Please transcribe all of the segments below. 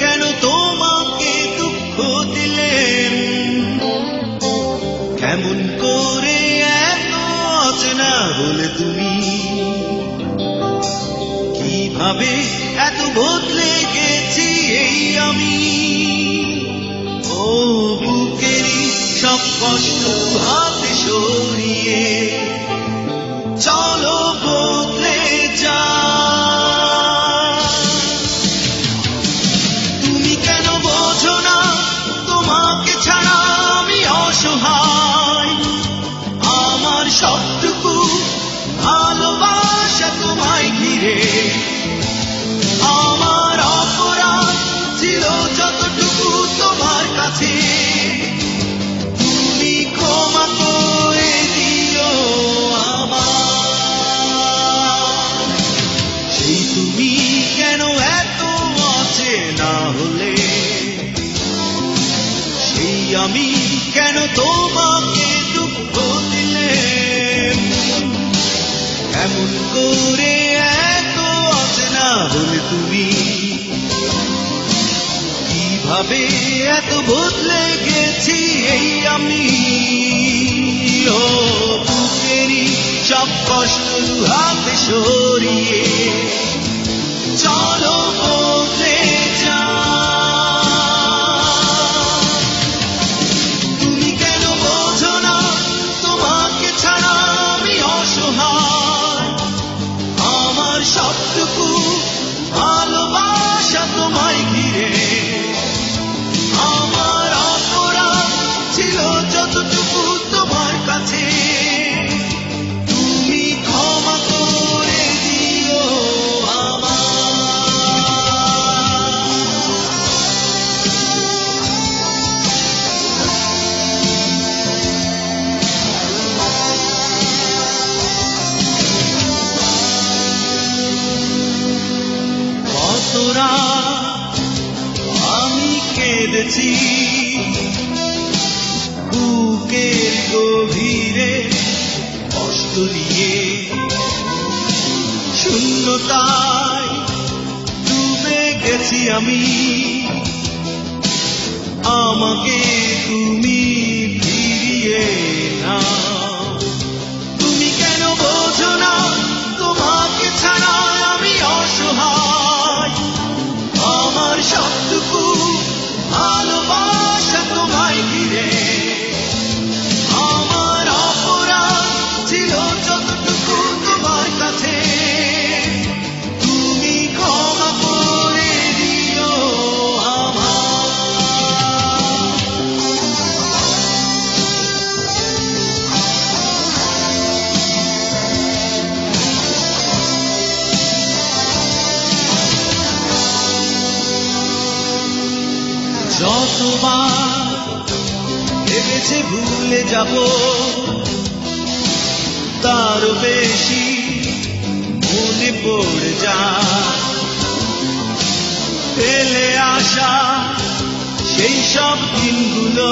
কেন তোমাকে দুঃখ দিলেন? কেমন করে এত অচেনা হলে তুমি? কিভাবে এত বদলে গেছি এই আমি? ও বুকেরই সব কষ্ট হাতে সরিয়ে চলো বদলে যা। তুমি কেন বোঝো না তোমাকে ছাড়া আমি অসহায়? আমার সবটুকু ভালোবাসা তোমায় ঘিরে। আমার অপরাধ ছিল যতটুকু তোমার কাছে, তুমি ক্ষমা করে দিও আমার। সেই তুমি কেন এত অচেনা হলে? সেই আমি কেন তোমাকে দুঃখ দিলেন? কেমন করে এত অচেনা হলে তুমি? কিভাবে এত বদলে গেছি এই আমি? ও বুকেরই সব কষ্ট হাতে সরিয়ে চলো বদলে যা। তুমি কেন বোঝো না তোমাকে ছাড়া আমি অসহায়? আমার সবটুকু ভালোবাসা তোমায় ঘিরে। আমার অপরাধ ছিল যতটুকু তোমার কাছে, তুমি ক্ষমা করে দিও কতরা আমি কেঁদেছি বুকের গভীরে কষ্ট নিয়ে। শূন্যতায় ডুবে গেছি আমি, আমাকে তুমি ফিরিয়ে নাও। তুমি কেন বোঝো না তোমাকে ছাড়া আমি অসহায়? আমার সবটুকু ভালোবাসা তোমায় ঘিরে। আমার অপরাধ ছিল যতটুকু তোমার কাছে, তুমি ক্ষমা করে দিও আমার। যতবার ভেবেছে ভুলে যাব, তারও বেশি মনে পড়ে যায় ফেলে আসা সেই সব দিনগুলো।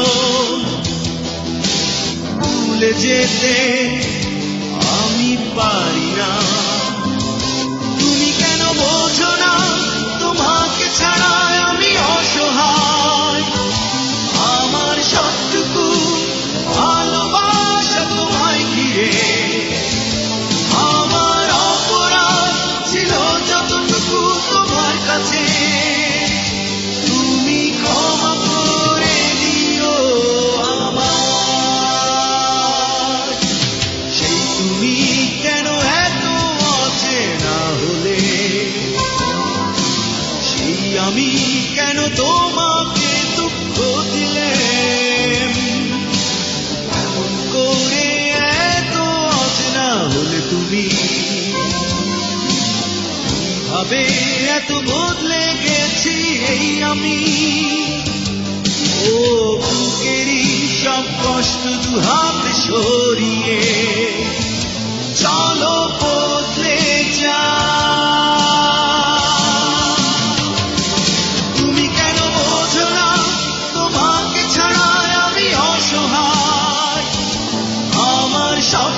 ভুলে যেতে আমি পারি না। তুমি কেন বোঝো না তোমাকে ছাড়া আমি অসহায়? আমার সবটুকু ভালোবাসা তোমায় ঘিরে। আমার অপরাধ ছিল যতটুকু তোমার কাছে, তুমি ক্ষমা করে দিও আমার। সেই তুমি কেন এত অচেনা হলে? সেই আমি কেন তোমাকে দুঃখ দিলেন? এমন করে এত অচেনা হলে তুমি? কিভাবে এত বদলে গেছি এই আমি? ও বুকেরই সব কষ্ট দুহাতে সরিয়ে চলো বদলে যা। তুমি কেন বোঝো না তোমাকে ছাড়া আমি অসহায়? আমার সব